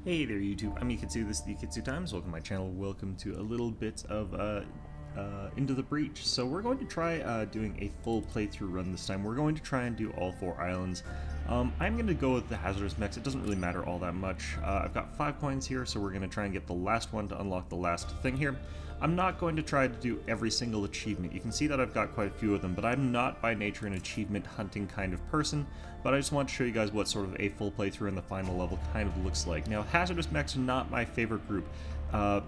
Hey there YouTube, I'm Yukitsu, this is the Yukitsu Times. Welcome to my channel, welcome to a little bit of Into the Breach. So we're going to try doing a full playthrough run this time. We're going to try and do all 4 islands. I'm going to go with the hazardous mechs, it doesn't really matter all that much. I've got 5 coins here, so we're going to try and get the last one to unlock the last thing here. I'm not going to try to do every single achievement. You can see that I've got quite a few of them, but I'm not by nature an achievement hunting kind of person, but I just want to show you guys what sort of a full playthrough in the final level kind of looks like. Now, hazardous mechs are not my favorite group.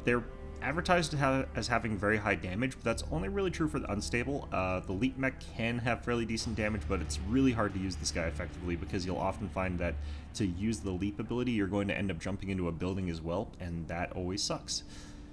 They're advertised as having very high damage, but that's only really true for the unstable. The leap mech can have fairly decent damage, but it's really hard to use this guy effectively because you'll often find that to use the leap ability, you're going to end up jumping into a building as well, and that always sucks.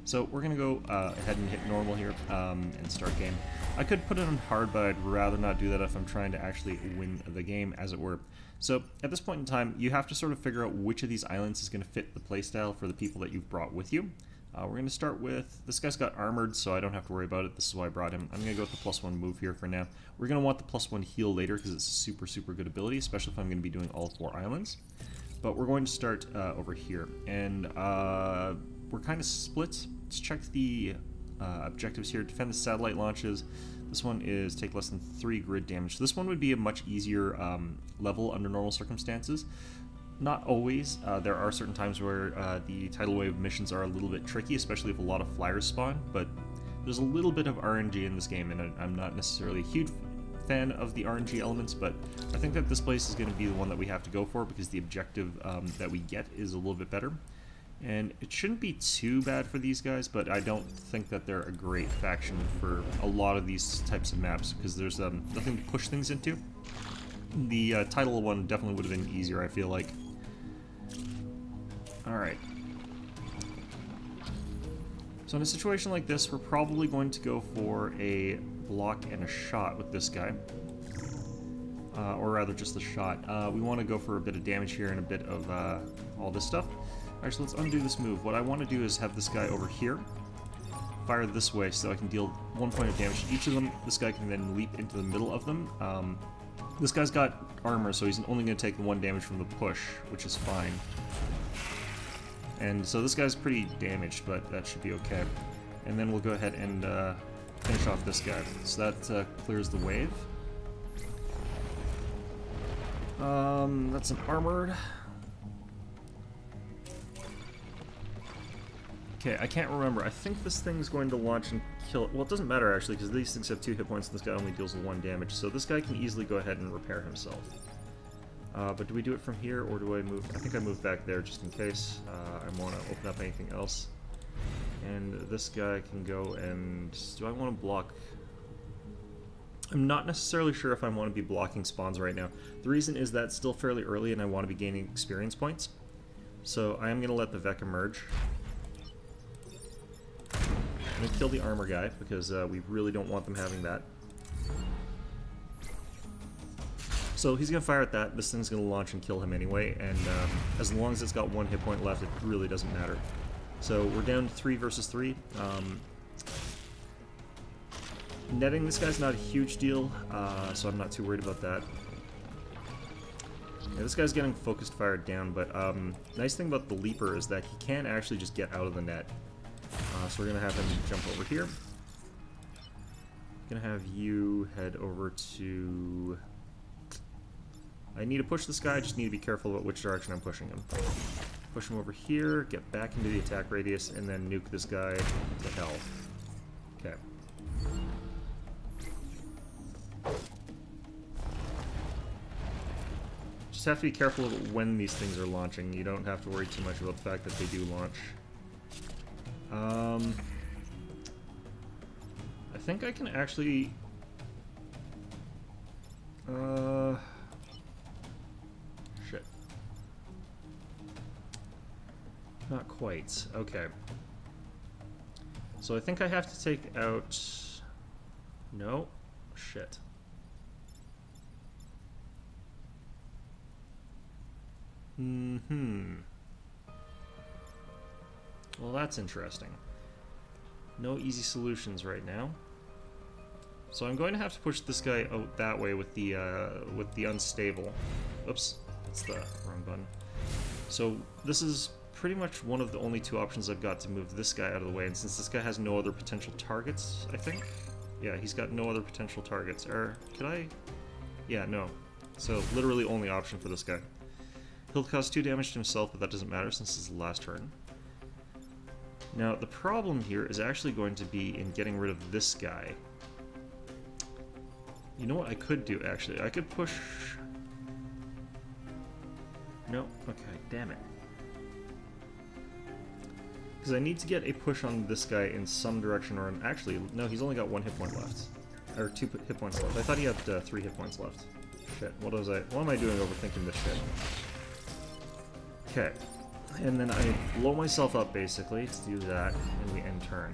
So we're going to go ahead and hit normal here and start game. I could put it on hard, but I'd rather not do that if I'm trying to actually win the game, as it were. So at this point in time, you have to sort of figure out which of these islands is going to fit the playstyle for the people that you've brought with you. We're going to start with, this guy's got armored, so I don't have to worry about it. This is why I brought him. I'm going to go with the +1 move here for now. We're going to want the +1 heal later because it's a super, super good ability, especially if I'm going to be doing all 4 islands. But we're going to start over here, and we're kind of split. Let's check the objectives here. Defend the satellite launches. This one is take less than 3 grid damage. So this one would be a much easier level under normal circumstances. Not always. There are certain times where the tidal wave missions are a little bit tricky, especially if a lot of flyers spawn, but there's a little bit of RNG in this game, and I'm not necessarily a huge fan of the RNG elements, but I think that this place is going to be the one that we have to go for because the objective that we get is a little bit better. And it shouldn't be too bad for these guys, but I don't think that they're a great faction for a lot of these types of maps because there's nothing to push things into. The title one definitely would have been easier, I feel like. Alright. So in a situation like this, we're probably going to go for a block and a shot with this guy. Or rather, just the shot. We want to go for a bit of damage here and a bit of all this stuff. Alright, so let's undo this move. What I want to do is have this guy over here fire this way so I can deal 1 point of damage to each of them. This guy can then leap into the middle of them. This guy's got armor, so he's only going to take the 1 damage from the push, which is fine. And so this guy's pretty damaged, but that should be okay. And then we'll go ahead and finish off this guy. So that clears the wave. That's an armored. Okay, I can't remember. I think this thing's going to launch and kill... Well, it doesn't matter, actually, because these things have 2 hit points, and this guy only deals with 1 damage. So this guy can easily go ahead and repair himself. But do we do it from here, or do I move... I think I move back there just in case. I want to open up anything else. And this guy can go and... Do I want to block... I'm not necessarily sure if I want to be blocking spawns right now. The reason is that it's still fairly early, and I want to be gaining experience points. So I am going to let the Vec emerge. I'm going to kill the armor guy, because we really don't want them having that. So he's going to fire at that, this thing's going to launch and kill him anyway, and as long as it's got 1 hit point left, it really doesn't matter. So we're down to 3 versus 3. Netting this guy's not a huge deal, so I'm not too worried about that. Yeah, this guy's getting focused fired down, but nice thing about the leaper is that he can actually just get out of the net. So we're going to have him jump over here. Going to have you head over to... I need to push this guy, I just need to be careful about which direction I'm pushing him. Push him over here, get back into the attack radius, and then nuke this guy to hell. Okay. Just have to be careful about when these things are launching. You don't have to worry too much about the fact that they do launch. I think I can actually... Shit. Not quite. Okay. So I think I have to take out... No? Shit. Well, that's interesting. No easy solutions right now. So I'm going to have to push this guy out that way with the unstable. Oops, that's the wrong button. So this is pretty much one of the only two options I've got to move this guy out of the way, and since this guy has no other potential targets, I think? Yeah, he's got no other potential targets. Or, could I? Yeah, no. So, literally only option for this guy. He'll cause 2 damage to himself, but that doesn't matter since it's the last turn. Now, the problem here is actually going to be in getting rid of this guy. You know what I could do, actually? I could push... No? Okay, damn it. Because I need to get a push on this guy in some direction, or actually, no, he's only got 1 hit point left. Or 2 hit points left. I thought he had 3 hit points left. Shit, what am I doing overthinking this shit? Okay. And then I blow myself up, basically, to do that, and we end turn.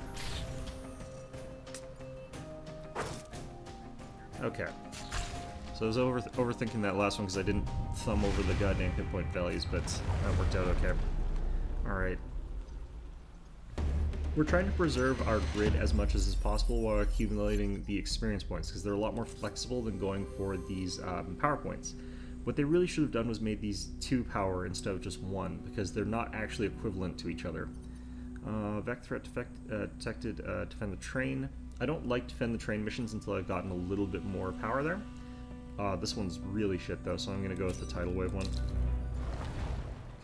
Okay. So I was overthinking that last one because I didn't thumb over the goddamn hit point values, but that worked out okay. Alright. We're trying to preserve our grid as much as is possible while accumulating the experience points, because they're a lot more flexible than going for these power points. What they really should have done was made these 2 power instead of just 1, because they're not actually equivalent to each other. Vec threat detected, defend the train. I don't like defend the train missions until I've gotten a little bit more power there. This one's really shit though, so I'm gonna go with the tidal wave one.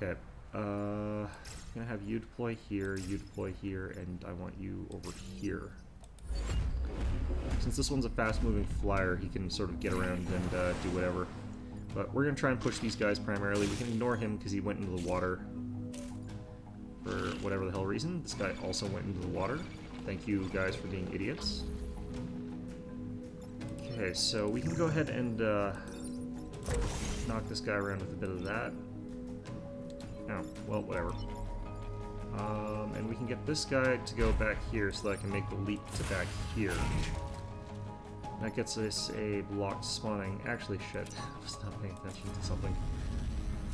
Okay, I'm gonna have you deploy here, and I want you over here. Since this one's a fast-moving flyer, he can sort of get around and do whatever. But we're going to try and push these guys primarily. We can ignore him because he went into the water for whatever the hell reason. This guy also went into the water. Thank you guys for being idiots. Okay, so we can go ahead and knock this guy around with a bit of that. Oh, well, whatever. And we can get this guy to go back here so that I can make the leap to back here. That gets us a blocked spawning. Actually, shit. I was not paying attention to something.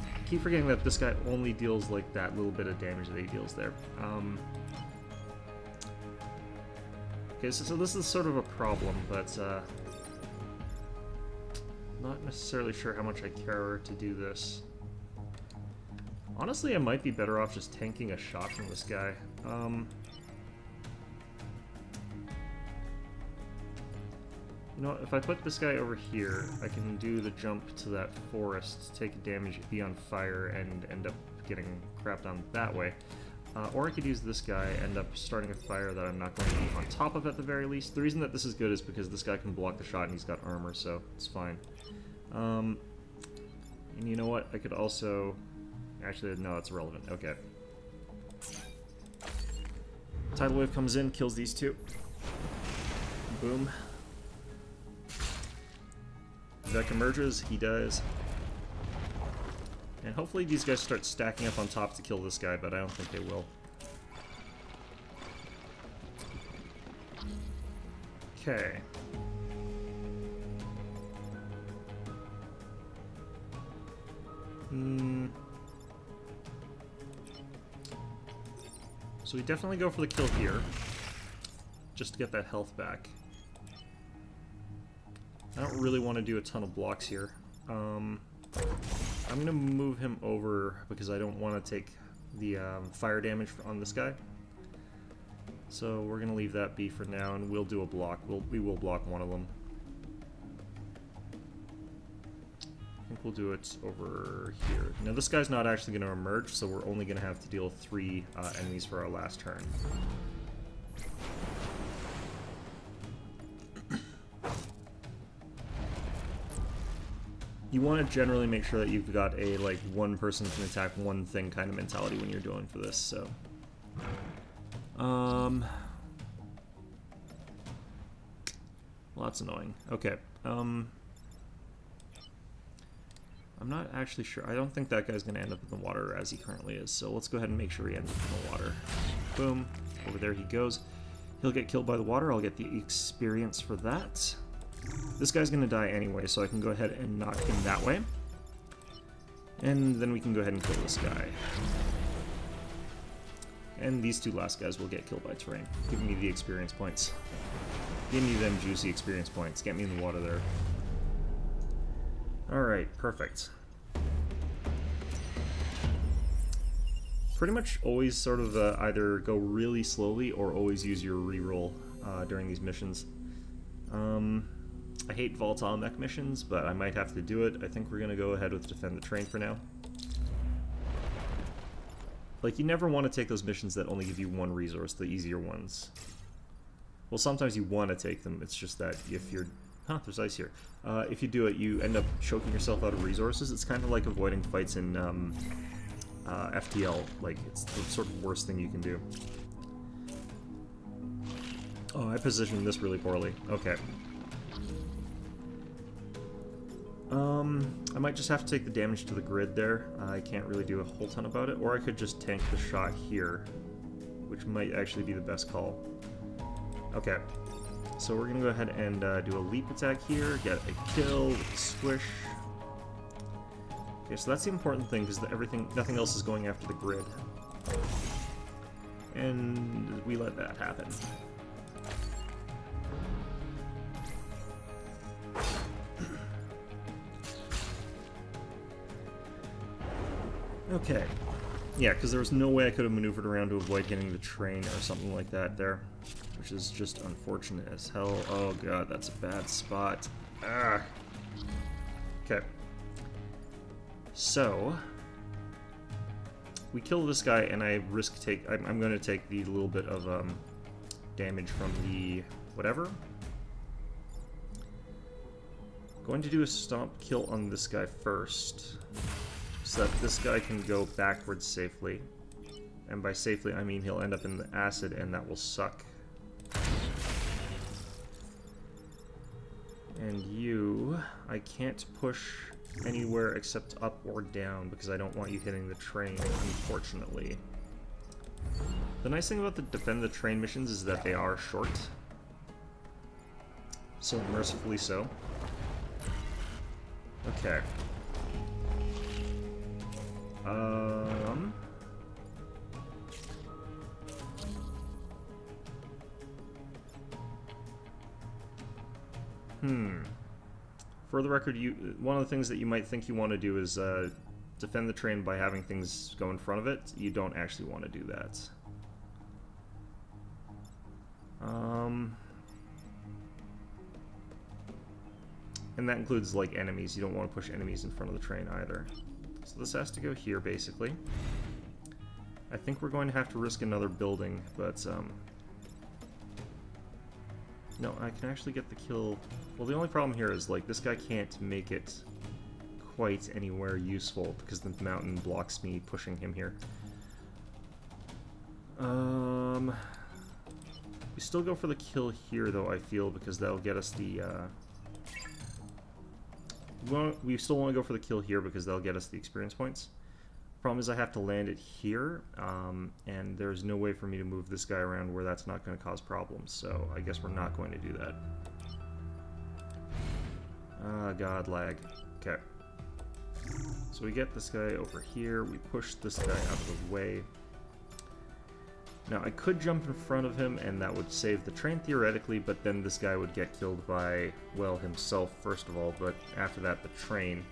I keep forgetting that this guy only deals like that little bit of damage that he deals there. Okay, so this is sort of a problem, but not necessarily sure how much I care to do this. Honestly, I might be better off just tanking a shot from this guy. You know what, if I put this guy over here, I can do the jump to that forest, take a damage, be on fire, and end up getting crapped on that way. Or I could use this guy, end up starting a fire that I'm not going to be on top of at the very least. The reason that this is good is because this guy can block the shot and he's got armor, so it's fine. And you know what, I could also... Actually, no, it's irrelevant. Okay. Tidal wave comes in, kills these 2. Boom. Vec emerges, he dies. And hopefully these guys start stacking up on top to kill this guy, but I don't think they will. Okay. So we definitely go for the kill here, just to get that health back. I don't really want to do a ton of blocks here. I'm going to move him over because I don't want to take the fire damage on this guy. So we're going to leave that be for now, and we'll do a block. We will block one of them. I think we'll do it over here. Now this guy's not actually going to emerge, so we're only going to have to deal with 3 enemies for our last turn. You want to generally make sure that you've got a, like, one person can attack one thing kind of mentality when you're doing for this, so... Well, that's annoying. Okay, I'm not actually sure. I don't think that guy's going to end up in the water as he currently is, so let's go ahead and make sure he ends up in the water. Boom. Over there he goes. He'll get killed by the water. I'll get the experience for that. This guy's going to die anyway, so I can go ahead and knock him that way. And then we can go ahead and kill this guy. And these 2 last guys will get killed by terrain, giving me the experience points. Give me them juicy experience points. Get me in the water there. Alright, perfect. Pretty much always sort of either go really slowly or always use your reroll during these missions. I hate volatile mech missions, but I might have to do it. I think we're going to go ahead with defend the train for now. Like, you never want to take those missions that only give you one resource, the easier ones. Well, sometimes you want to take them, it's just that if you're... Huh, there's ice here. If you do it, you end up choking yourself out of resources. It's kind of like avoiding fights in FTL. Like, it's the sort of worst thing you can do. Oh, I positioned this really poorly. Okay. I might just have to take the damage to the grid there. I can't really do a whole ton about it. Or I could just tank the shot here, which might actually be the best call. Okay. So we're going to go ahead and do a leap attack here, get a kill with a squish. Okay, so that's the important thing, because nothing else is going after the grid. And we let that happen. Okay. Yeah, because there was no way I could have maneuvered around to avoid hitting the train or something like that there. Which is just unfortunate as hell. Oh god, that's a bad spot. Ah. Okay. So we kill this guy, and I I'm going to take the little bit of damage from the whatever. Going to do a stomp kill on this guy first, so that this guy can go backwards safely. And by safely, I mean he'll end up in the acid, and that will suck. And you, I can't push anywhere except up or down because I don't want you hitting the train, unfortunately. The nice thing about the defend the train missions is that they are short. So mercifully so. Okay. For the record, one of the things that you might think you want to do is defend the train by having things go in front of it. You don't actually want to do that. And that includes, like, enemies. You don't want to push enemies in front of the train either. So this has to go here, basically. I think we're going to have to risk another building, but, no, I can actually get the kill. Well, the only problem here is, like, this guy can't make it quite anywhere useful because the mountain blocks me pushing him here. We still go for the kill here, though, I feel, because that'll get us the, we still want to go for the kill here because that'll get us the experience points. Problem is I have to land it here, and there's no way for me to move this guy around where that's not going to cause problems, so I guess we're not going to do that. Ah, god, lag. Okay. So we get this guy over here, we push this guy out of the way. Now, I could jump in front of him, and that would save the train theoretically, but then this guy would get killed by, well, himself, first of all, but after that, the train.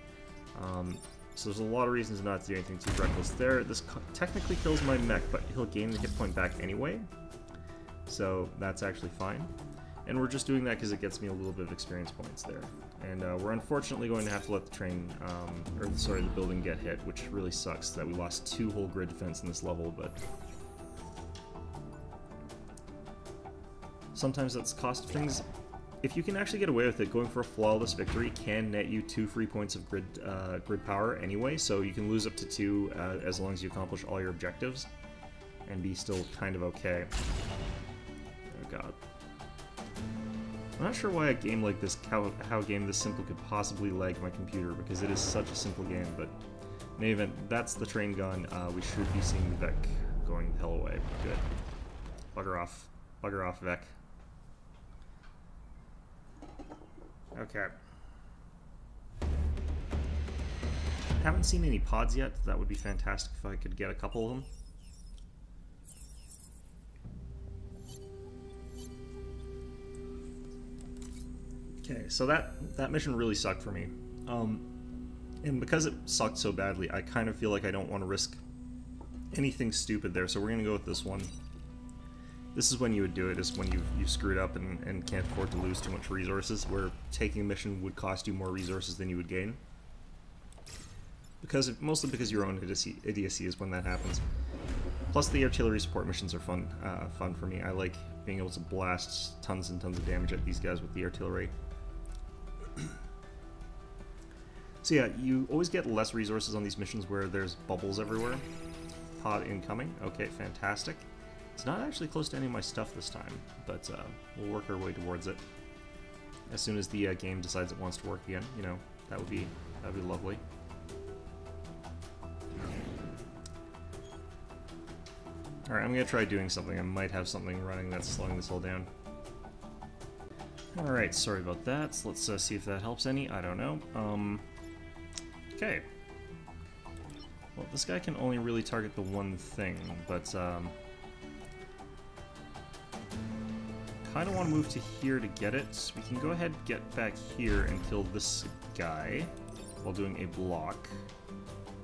So there's a lot of reasons not to do anything too reckless there. This technically kills my mech, but he'll gain the hit point back anyway, so that's actually fine. And we're just doing that because it gets me a little bit of experience points there. And we're unfortunately going to have to let the train, the building get hit, which really sucks that we lost 2 whole grid defense in this level, but sometimes that's the cost of things. If you can actually get away with it, going for a flawless victory can net you 2 free points of grid power anyway, so you can lose up to 2 as long as you accomplish all your objectives and be still kind of okay. Oh god. I'm not sure why a game like this, how a game this simple could possibly lag my computer, because it is such a simple game, but in any event, that's the train gun. We should be seeing Vec going the hell away. Good. Bugger off. Bugger off, Vec. Okay. Haven't seen any pods yet. That would be fantastic if I could get a couple of them. Okay, so that mission really sucked for me. And because it sucked so badly, I kind of feel like I don't want to risk anything stupid there, so we're gonna go with this one. This is when you would do it, is when you've screwed up and can't afford to lose too much resources, where taking a mission would cost you more resources than you would gain. Mostly because your own idiocy is when that happens. Plus, the artillery support missions are fun for me. I like being able to blast tons and tons of damage at these guys with the artillery. So yeah, you always get less resources on these missions where there's bubbles everywhere. Pod incoming. Okay, fantastic. It's not actually close to any of my stuff this time, but we'll work our way towards it. As soon as the game decides it wants to work again, you know, that would be lovely. Alright, I'm gonna try doing something. I might have something running that's slowing this all down. Alright, sorry about that. So let's see if that helps any. I don't know. Okay. Well, this guy can only really target the one thing, but kind of want to move to here to get it. We can go ahead and get back here and kill this guy while doing a block.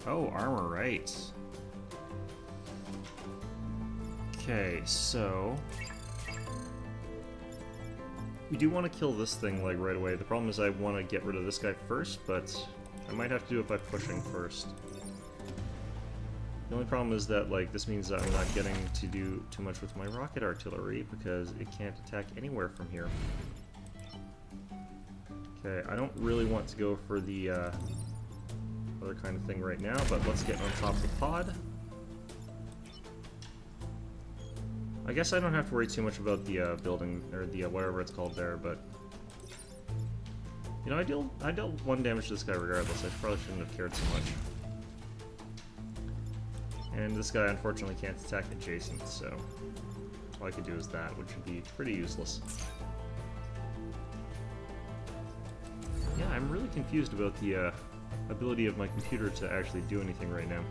Oh, armor, right. Okay, so we do want to kill this thing like right away. The problem is I want to get rid of this guy first, but I might have to do it by pushing first. The only problem is that, like, this means that I'm not getting to do too much with my rocket artillery because it can't attack anywhere from here. Okay, I don't really want to go for the other kind of thing right now, but let's get on top of the pod. I guess I don't have to worry too much about the building, or the whatever it's called there, but you know, I dealt 1 damage to this guy regardless. I probably shouldn't have cared so much. And this guy unfortunately can't attack adjacent, so all I could do is that, which would be pretty useless. Yeah, I'm really confused about the ability of my computer to actually do anything right now.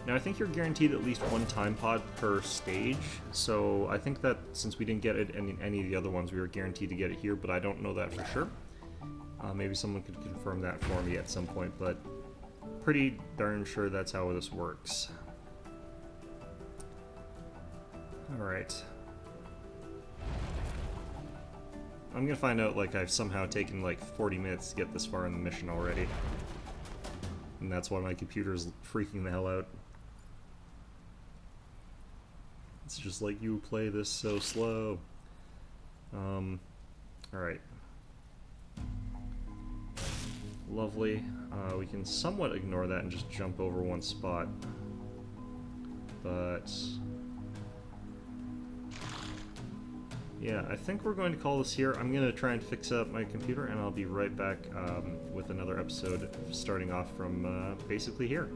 Now, I think you're guaranteed at least 1 time pod per stage, so I think that since we didn't get it in any of the other ones, we were guaranteed to get it here, but I don't know that for sure. Maybe someone could confirm that for me at some point, but pretty darn sure that's how this works. Alright. I'm gonna find out, like, I've somehow taken, like, 40 minutes to get this far in the mission already. And that's why my computer's freaking the hell out. It's just like, you play this so slow. Alright. Lovely. We can somewhat ignore that and just jump over 1 spot. But yeah, I think we're going to call this here. I'm going to try and fix up my computer, and I'll be right back with another episode starting off from basically here.